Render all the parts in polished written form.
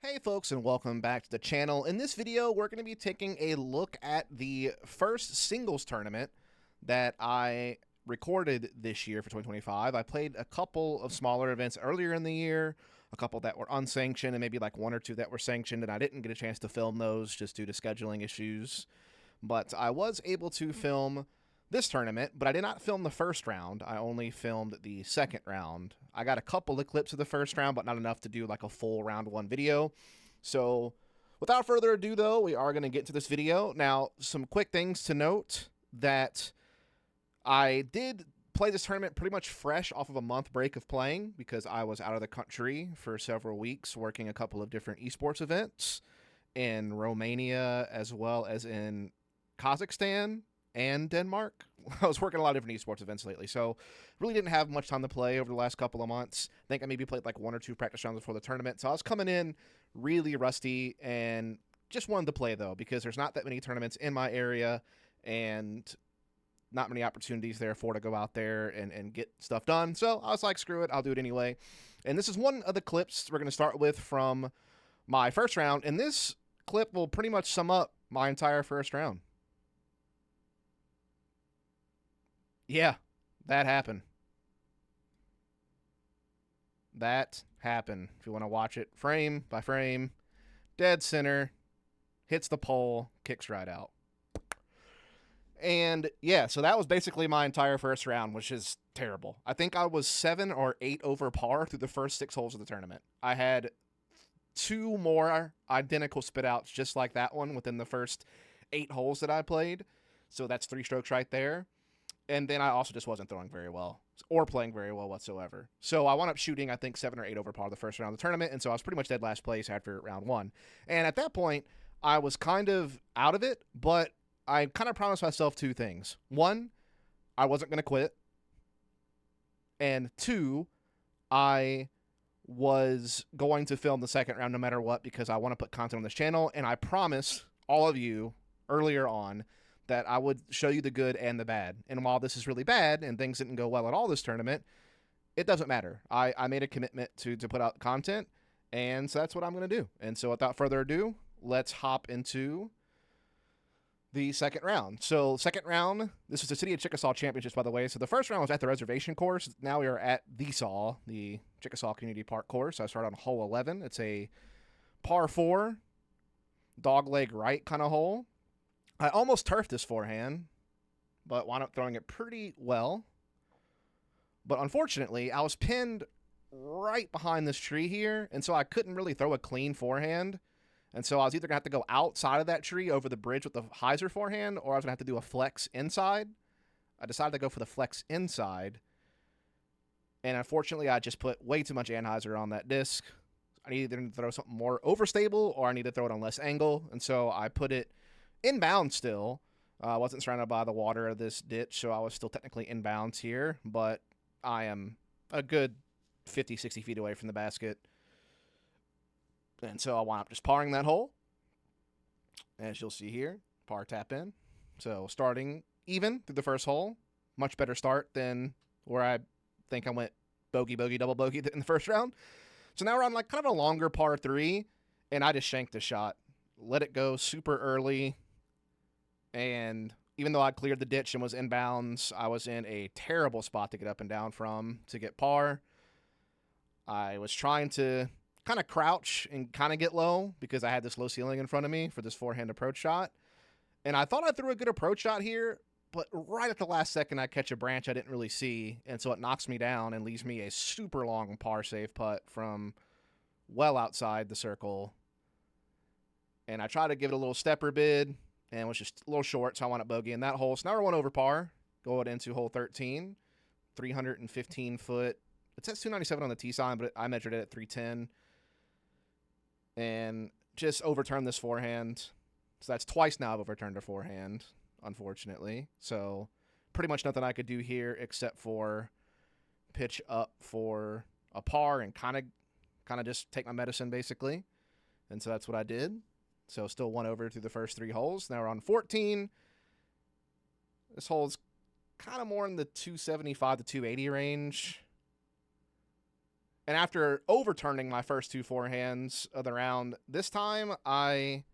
Hey folks, and welcome back to the channel. In this video, we're going to be taking a look at the first singles tournament that I recorded this year for 2025. I played a couple of smaller events earlier in the year, a couple that were unsanctioned, and maybe like one or two that were sanctioned, and I didn't get a chance to film those just due to scheduling issues. But I was able to film this tournament, but I did not film the first round. I only filmed the second round. I got a couple of clips of the first round, but not enough to do like a full round one video. So without further ado, though, we are going to get to this video. Now, some quick things to note that I did play this tournament pretty much fresh off of a month break of playing because I was out of the country for several weeks working a couple of different esports events in Romania as well as in Kazakhstan and Denmark. I was working a lot of different esports events lately, so really didn't have much time to play over the last couple of months. I think I maybe played like one or two practice rounds before the tournament, so I was coming in really rusty and just wanted to play, though, because there's not that many tournaments in my area and not many opportunities therefore to go out there and get stuff done. So I was like, screw it, I'll do it anyway. And this is one of the clips we're going to start with from my first round, and this clip will pretty much sum up my entire first round. Yeah, that happened. That happened. If you want to watch it frame by frame, dead center, hits the pole, kicks right out. And yeah, so that was basically my entire first round, which is terrible. I think I was 7 or 8 over par through the first 6 holes of the tournament. I had 2 more identical spit outs just like that one within the first 8 holes that I played. So that's 3 strokes right there. And then I also just wasn't throwing very well or playing very well whatsoever. So I wound up shooting, I think, 7 or 8 over par the first round of the tournament. And so I was pretty much dead last place after round 1. And at that point, I was kind of out of it, but I kind of promised myself 2 things. 1, I wasn't going to quit. And 2, I was going to film the second round no matter what because I want to put content on this channel. And I promised all of you earlier on that I would show you the good and the bad. And while this is really bad and things didn't go well at all this tournament, it doesn't matter. I made a commitment to put out content, and so that's what I'm going to do. And so without further ado, let's hop into the second round. So second round, this is the City of Chickasaw Championships, by the way. So the first round was at the reservation course. Now we are at the Chickasaw Community Park course. I started on hole 11. It's a par 4, dogleg right kind of hole. I almost turfed this forehand, but wound up throwing it pretty well. But unfortunately, I was pinned right behind this tree here, and so I couldn't really throw a clean forehand. And so I was either going to have to go outside of that tree over the bridge with the hyzer forehand, or I was going to have to do a flex inside. I decided to go for the flex inside. And unfortunately, I just put way too much anhyzer on that disc. I needed to throw something more overstable, or I need to throw it on less angle. And so I put it inbound still. I wasn't surrounded by the water of this ditch, so I was still technically inbounds here, but I am a good 50, 60 feet away from the basket. And so I wound up just parring that hole. As you'll see here, par tap in. So starting even through the first hole, much better start than where I think I went bogey, bogey, double bogey in the first round. So now we're on like kind of a longer par 3, and I just shanked the shot. Let it go super early. And even though I cleared the ditch and was inbounds, I was in a terrible spot to get up and down from to get par. I was trying to kind of crouch and kind of get low because I had this low ceiling in front of me for this forehand approach shot. And I thought I threw a good approach shot here, but right at the last second, I catch a branch I didn't really see. And so it knocks me down and leaves me a super long par save putt from well outside the circle. And I tried to give it a little stepper bid, and was just a little short, so I wound up bogeying that hole. So now we're 1 over par, going into hole 13, 315 foot. It says 297 on the tee sign, but I measured it at 310. And just overturned this forehand. So that's twice now I've overturned a forehand, unfortunately. So pretty much nothing I could do here except for pitch up for a par and kind of just take my medicine, basically. And so that's what I did. So still 1 over through the first 3 holes. Now we're on 14. This hole's kind of more in the 275 to 280 range. And after overturning my first two forehands of the round, this time I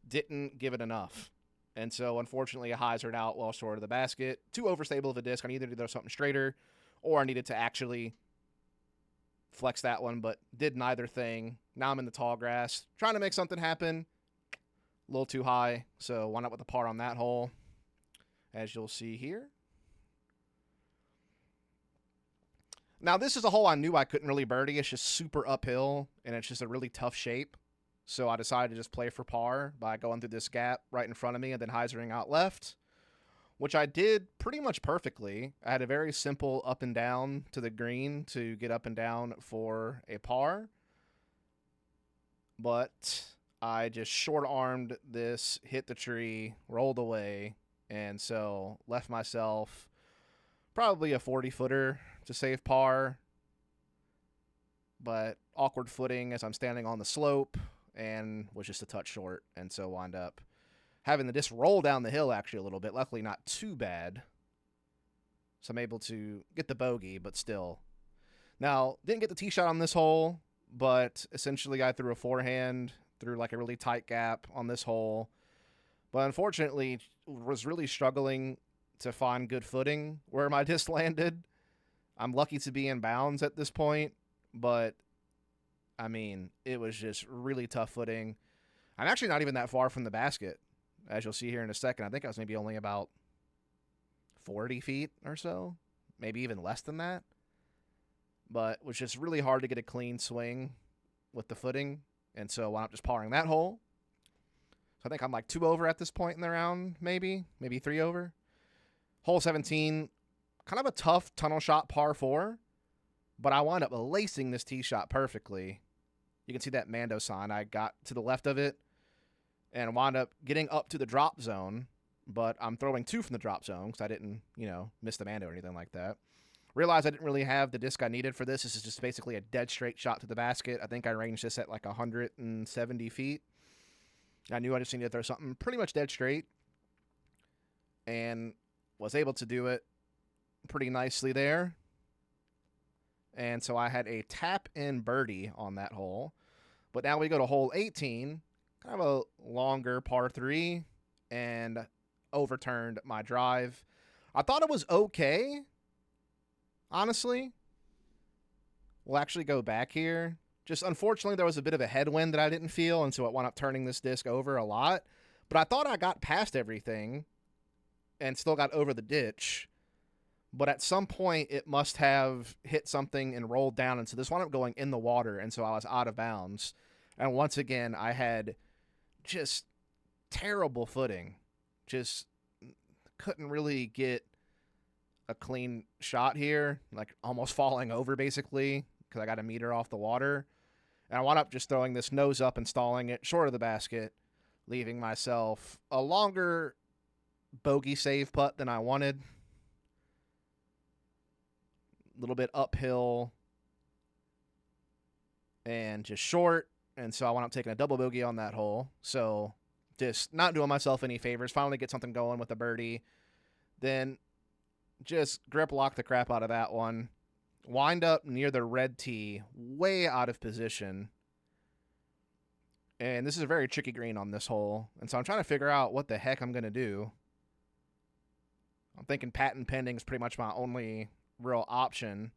didn't give it enough. And so, unfortunately, I hyzered out well short of the basket. Too overstable of a disc. I needed to do something straighter, or I needed to actually flex that one, but did neither thing. Now I'm in the tall grass, trying to make something happen. A little too high, so wound up with a par on that hole, as you'll see here. Now, this is a hole I knew I couldn't really birdie. It's just super uphill, and it's just a really tough shape. So I decided to just play for par by going through this gap right in front of me and then hyzering out left, which I did pretty much perfectly. I had a very simple up and down to the green to get up and down for a par. But I just short-armed this, hit the tree, rolled away, and so left myself probably a 40-footer to save par. But awkward footing as I'm standing on the slope, and was just a touch short, and so wound up having the disc roll down the hill actually a little bit. Luckily, not too bad. So I'm able to get the bogey, but still. Now, didn't get the tee shot on this hole, but essentially I threw a forehand through like a really tight gap on this hole. But unfortunately, was really struggling to find good footing where my disc landed. I'm lucky to be in bounds at this point, but I mean, it was just really tough footing. I'm actually not even that far from the basket, as you'll see here in a second. I think I was maybe only about 40 feet or so, maybe even less than that. But it was just really hard to get a clean swing with the footing, and so I wound up just parring that hole. So I think I'm like 2 over at this point in the round, maybe 3 over. Hole 17, kind of a tough tunnel shot par 4, but I wound up lacing this tee shot perfectly. You can see that Mando sign. I got to the left of it and wound up getting up to the drop zone, but I'm throwing 2 from the drop zone because I didn't, miss the Mando or anything like that. Realized I didn't really have the disc I needed for this. This is just basically a dead straight shot to the basket. I think I ranged this at like 170 feet. I knew I just needed to throw something pretty much dead straight, and was able to do it pretty nicely there. And so I had a tap-in birdie on that hole. But now we go to hole 18, kind of a longer par 3, and overturned my drive. I thought it was okay, honestly. We'll actually go back here. Just unfortunately, there was a bit of a headwind that I didn't feel, and so it wound up turning this disc over a lot. But I thought I got past everything and still got over the ditch. But at some point, it must have hit something and rolled down. And so this wound up going in the water. And so I was out of bounds. And once again, I had just terrible footing. Just couldn't really get a clean shot here. Like almost falling over, basically, because I got a meter off the water. And I wound up just throwing this nose up and stalling it short of the basket, leaving myself a longer bogey save putt than I wanted. Little bit uphill and just short, and so I wound up taking a double bogey on that hole. So just not doing myself any favors. Finally get something going with a birdie, then just grip lock the crap out of that one. Wind up near the red tee, way out of position, and this is a very tricky green on this hole, and so I'm trying to figure out what the heck I'm gonna do. I'm thinking patent pending is pretty much my only real option.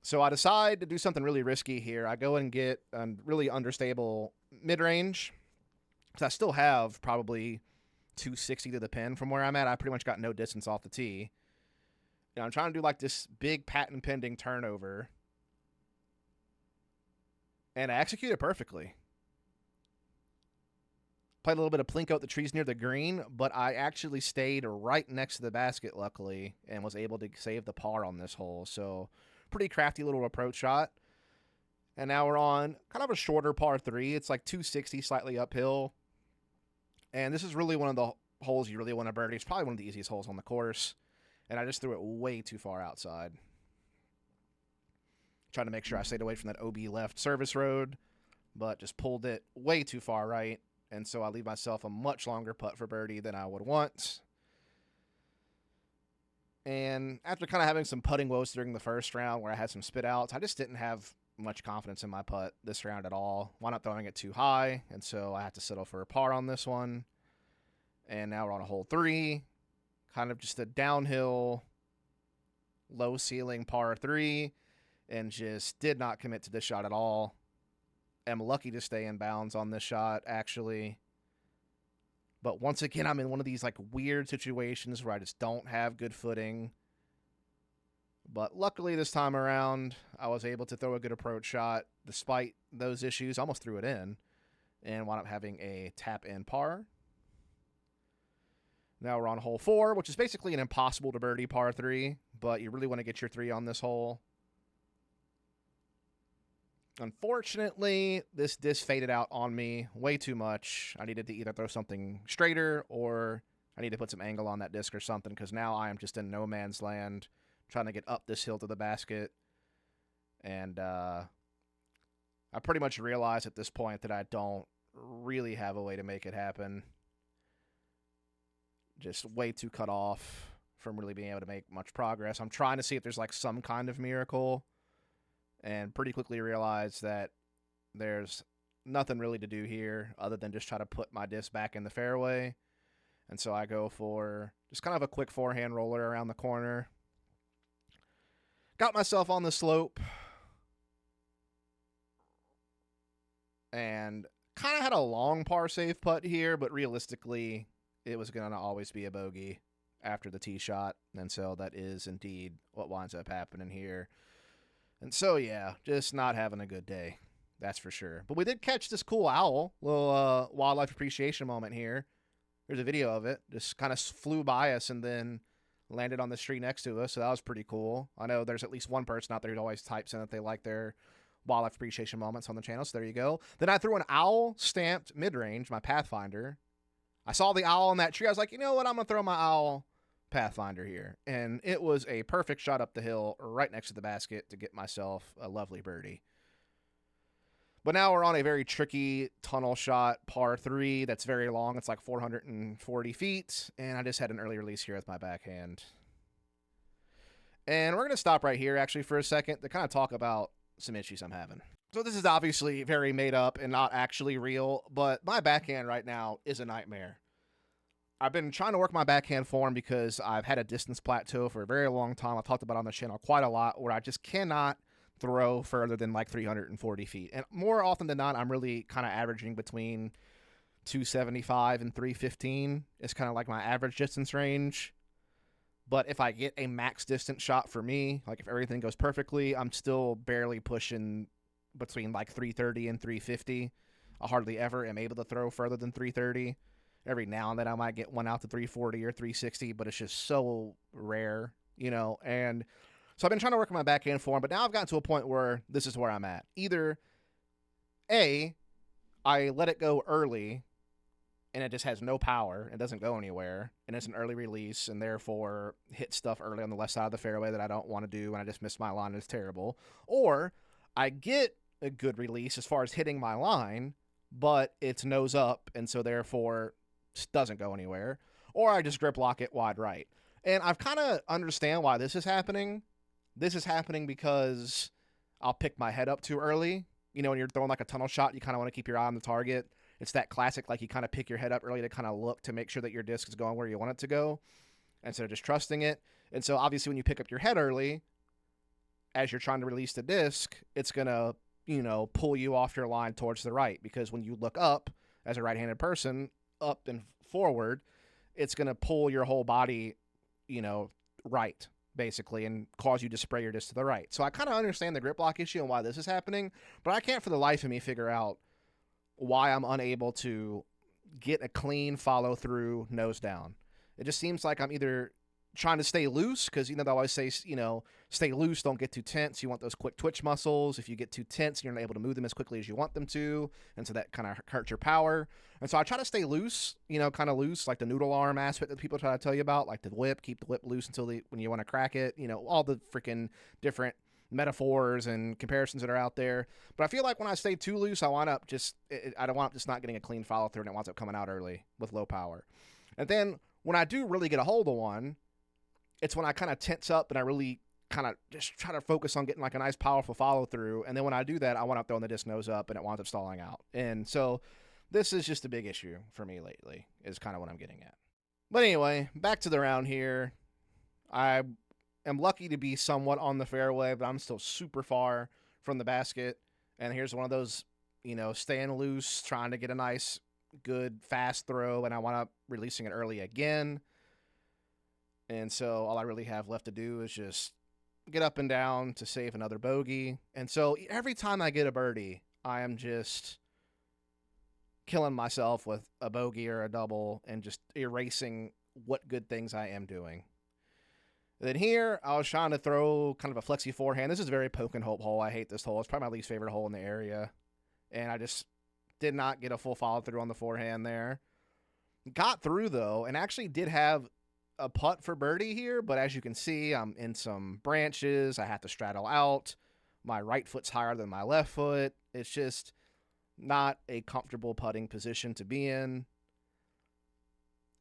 So I decide to do something really risky here. I go and get a really understable mid-range, because I still have probably 260 to the pin from where I'm at. I pretty much got no distance off the tee. And I'm trying to do like this big patent pending turnover, and I execute it perfectly. Played a little bit of plinko at the trees near the green, but I actually stayed right next to the basket, luckily, and was able to save the par on this hole. So pretty crafty little approach shot. And now we're on kind of a shorter par 3. It's like 260, slightly uphill. And this is really one of the holes you really want to birdie. It's probably one of the easiest holes on the course. And I just threw it way too far outside. Trying to make sure I stayed away from that OB left service road, but just pulled it way too far right. And so I leave myself a much longer putt for birdie than I would want. And after kind of having some putting woes during the first round where I had some spit outs, I just didn't have much confidence in my putt this round at all. Wound up throwing it too high, and so I had to settle for a par on this one. And now we're on a hole 3, kind of just a downhill, low ceiling par 3, and just did not commit to this shot at all. Am lucky to stay in bounds on this shot, actually. But once again, I'm in one of these like weird situations where I just don't have good footing. But luckily this time around, I was able to throw a good approach shot despite those issues. Almost threw it in and wound up having a tap in par. Now we're on hole 4, which is basically an impossible to birdie par 3, but you really want to get your 3 on this hole. Unfortunately, this disc faded out on me way too much. I needed to either throw something straighter or I need to put some angle on that disc or something, because now I am just in no man's land trying to get up this hill to the basket. And I pretty much realized at this point that I don't really have a way to make it happen. Just way too cut off from really being able to make much progress. I'm trying to see if there's like some kind of miracle, and pretty quickly realized that there's nothing really to do here other than just try to put my disc back in the fairway. And so I go for just kind of a quick forehand roller around the corner. Got myself on the slope and kind of had a long par save putt here, but realistically it was going to always be a bogey after the tee shot. And so that is indeed what winds up happening here. And so, yeah, just not having a good day. That's for sure. But we did catch this cool owl, little wildlife appreciation moment here. There's a video of it. Just kind of flew by us and then landed on the street next to us. So that was pretty cool. I know there's at least one person out there who always types in that they like their wildlife appreciation moments on the channel. So there you go. Then I threw an owl stamped mid-range, my Pathfinder. I saw the owl in that tree. I was like, you know what? I'm going to throw my owl Pathfinder here. And it was a perfect shot up the hill right next to the basket to get myself a lovely birdie. But now we're on a very tricky tunnel shot, par 3, that's very long. It's like 440 feet, and I just had an early release here with my backhand. And we're going to stop right here, actually, for a second to kind of talk about some issues I'm having. So this is obviously very made up and not actually real, but my backhand right now is a nightmare. I've been trying to work my backhand form because I've had a distance plateau for a very long time. I've talked about it on the channel quite a lot, where I just cannot throw further than like 340 feet. And more often than not, I'm really kind of averaging between 275 and 315. It's kind of like my average distance range. But if I get a max distance shot for me, like if everything goes perfectly, I'm still barely pushing between like 330 and 350. I hardly ever am able to throw further than 330. Every now and then I might get one out to 340 or 360, but it's just so rare, you know. And so I've been trying to work on my backhand form, but now I've gotten to a point where this is where I'm at. Either A, I let it go early and it just has no power and doesn't go anywhere, and it's an early release and therefore hit stuff early on the left side of the fairway that I don't want to do and I just miss my line and it's terrible. Or I get a good release as far as hitting my line, but it's nose up and so therefore doesn't go anywhere. Or I just grip lock it wide right. And I've kind of understand why this is happening. This is happening because I'll pick my head up too early. You know, when you're throwing like a tunnel shot, you kind of want to keep your eye on the target. It's that classic, like you kind of pick your head up early to kind of look to make sure that your disc is going where you want it to go instead of just trusting it. And so obviously when you pick up your head early, as you're trying to release the disc, it's going to, you know, pull you off your line towards the right, because when you look up as a right-handed person, up and forward, it's going to pull your whole body, you know, right, basically, and cause you to spray your disc to the right. So I kind of understand the grip lock issue and why this is happening, but I can't for the life of me figure out why I'm unable to get a clean follow through nose down. It just seems like I'm either trying to stay loose, because, you know, they always say, you know, stay loose, don't get too tense. You want those quick twitch muscles. If you get too tense, you're not able to move them as quickly as you want them to, and so that kind of hurts your power. And so I try to stay loose, you know, kind of loose, like the noodle arm aspect that people try to tell you about, like the whip, keep the whip loose until when you want to crack it, you know, all the freaking different metaphors and comparisons that are out there. But I feel like when I stay too loose, I wind up just, I don't want up just not getting a clean follow through, and it winds up coming out early with low power. And then when I do really get a hold of one, it's when I kind of tense up and I really kind of just try to focus on getting like a nice powerful follow through. And then when I do that, I wind up throwing the disc nose up and it winds up stalling out. And so this is just a big issue for me lately, is kind of what I'm getting at. But anyway, back to the round here. I am lucky to be somewhat on the fairway, but I'm still super far from the basket. And here's one of those, staying loose, trying to get a nice, good, fast throw, and I wind up releasing it early again. And so all I really have left to do is just get up and down to save another bogey. And so every time I get a birdie, I am just killing myself with a bogey or a double and just erasing what good things I am doing. Then here, I was trying to throw kind of a flexi forehand. This is a very poke and hope hole. I hate this hole. It's probably my least favorite hole in the area. And I just did not get a full follow through on the forehand there. Got through, though, and actually did have a putt for birdie here. But as you can see, I'm in some branches. I have to straddle out. My right foot's higher than my left foot. It's just not a comfortable putting position to be in.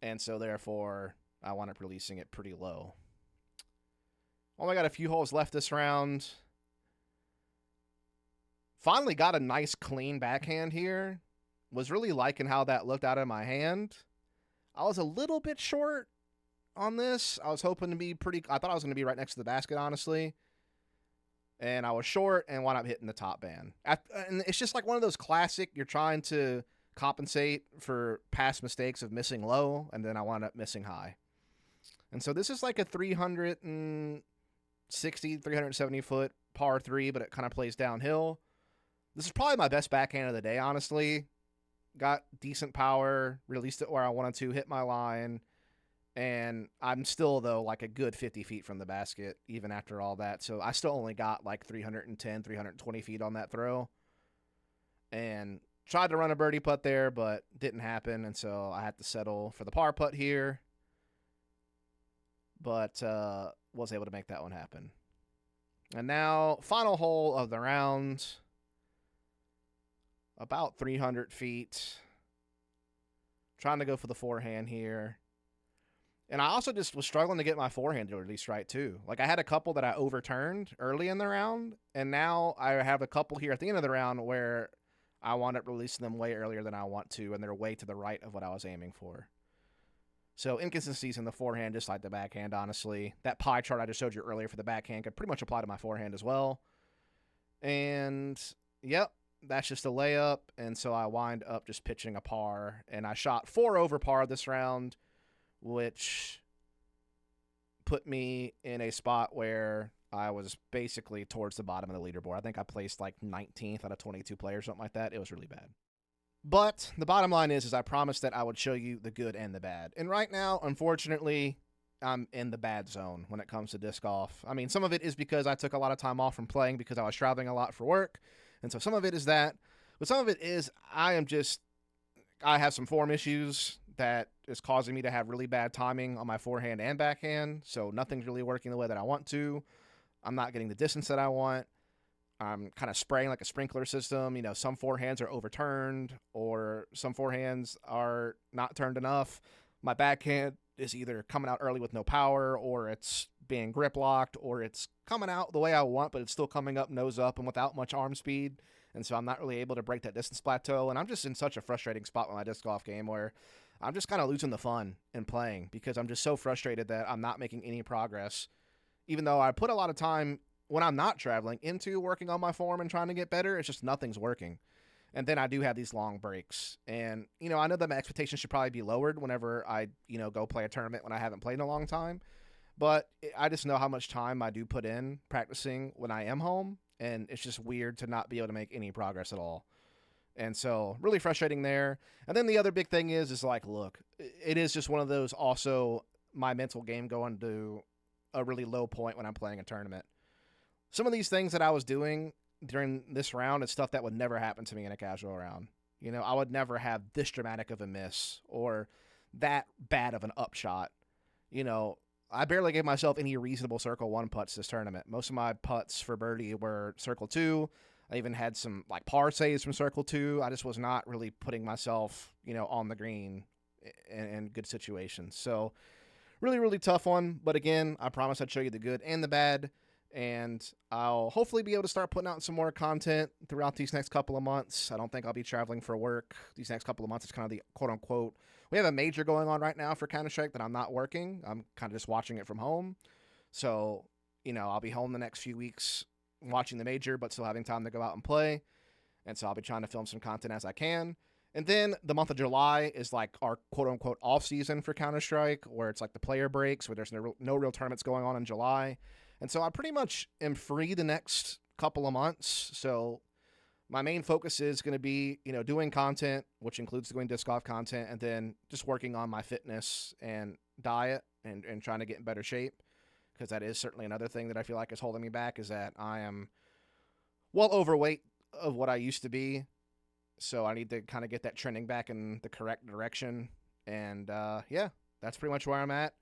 And so, therefore, I wound up releasing it pretty low. Only got a few holes left this round. Finally got a nice clean backhand here. Was really liking how that looked out of my hand. I was a little bit short on this. I was hoping to be I thought I was going to be right next to the basket, honestly. And I was short and wound up hitting the top band. And it's just like one of those classic, you're trying to compensate for past mistakes of missing low, and then I wound up missing high. And so this is like a 360, 370 foot par 3, but it kind of plays downhill. This is probably my best backhand of the day, honestly. Got decent power, released it where I wanted to, hit my line, and I'm still, though, like a good 50 feet from the basket, even after all that. So I still only got like 310, 320 feet on that throw. And tried to run a birdie putt there, but didn't happen, and so I had to settle for the par putt here. But was able to make that one happen. And now, final hole of the round. About 300 feet. Trying to go for the forehand here. And I also just was struggling to get my forehand to release right, too. Like, I had a couple that I overturned early in the round, and now I have a couple here at the end of the round where I wound up releasing them way earlier than I want to, and they're way to the right of what I was aiming for. So inconsistencies in the forehand, just like the backhand, honestly. That pie chart I just showed you earlier for the backhand could pretty much apply to my forehand as well. And, yep, that's just a layup. And so I wind up just pitching a par. And I shot 4 over par this round, which put me in a spot where I was basically towards the bottom of the leaderboard. I think I placed like 19th out of 22 players, something like that. It was really bad. But the bottom line is I promised that I would show you the good and the bad. And right now, unfortunately, I'm in the bad zone when it comes to disc golf. I mean, some of it is because I took a lot of time off from playing because I was traveling a lot for work. And so some of it is that. But some of it is I have some form issues that is causing me to have really bad timing on my forehand and backhand. So nothing's really working the way that I want to. I'm not getting the distance that I want. I'm kind of spraying like a sprinkler system. Some forehands are overturned or some forehands are not turned enough. My backhand is either coming out early with no power, or it's being grip locked, or it's coming out the way I want, but it's still coming up nose up and without much arm speed. And so I'm not really able to break that distance plateau. And I'm just in such a frustrating spot with my disc golf game where I'm just kind of losing the fun in playing because I'm just so frustrated that I'm not making any progress, even though I put a lot of time when I'm not traveling into working on my form and trying to get better. It's just nothing's working. And then I do have these long breaks. And, I know that my expectations should probably be lowered whenever I, go play a tournament when I haven't played in a long time. But I just know how much time I do put in practicing when I am home. And it's just weird to not be able to make any progress at all. And so really frustrating there. And then the other big thing is like, look, it is just one of those also my mental game going to a really low point when I'm playing a tournament. Some of these things that I was doing during this round is stuff that would never happen to me in a casual round. I would never have this dramatic of a miss or that bad of an upshot. I barely gave myself any reasonable circle 1 putts this tournament. Most of my putts for birdie were circle 2. I even had some like par saves from circle 2. I just was not really putting myself, on the green in good situations. So really, really tough one. But again, I promise I'd show you the good and the bad. And I'll hopefully be able to start putting out some more content throughout these next couple of months. I don't think I'll be traveling for work these next couple of months. It's kind of the quote unquote. We have a major going on right now for Counter-Strike that I'm not working. I'm kind of just watching it from home. So, I'll be home the next few weeks watching the major, but still having time to go out and play. And so I'll be trying to film some content as I can. And then the month of July is like our quote unquote off season for Counter-Strike, where it's like the player breaks, where there's no real tournaments going on in July. And so I pretty much am free the next couple of months. So my main focus is going to be, doing content, which includes doing disc golf content, and then just working on my fitness and diet and trying to get in better shape. Because that is certainly another thing that I feel like is holding me back, is that I am well overweight of what I used to be. So I need to kind of get that trending back in the correct direction. And yeah, that's pretty much where I'm at.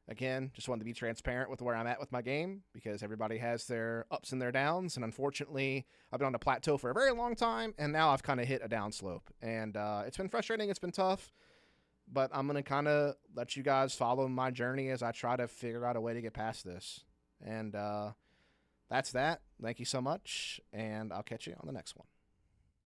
Again, just wanted to be transparent with where I'm at with my game, because everybody has their ups and their downs. And unfortunately, I've been on a plateau for a very long time, and now I've kind of hit a downslope. And it's been frustrating. It's been tough. But I'm going to kind of let you guys follow my journey as I try to figure out a way to get past this. And that's that. Thank you so much, and I'll catch you on the next one.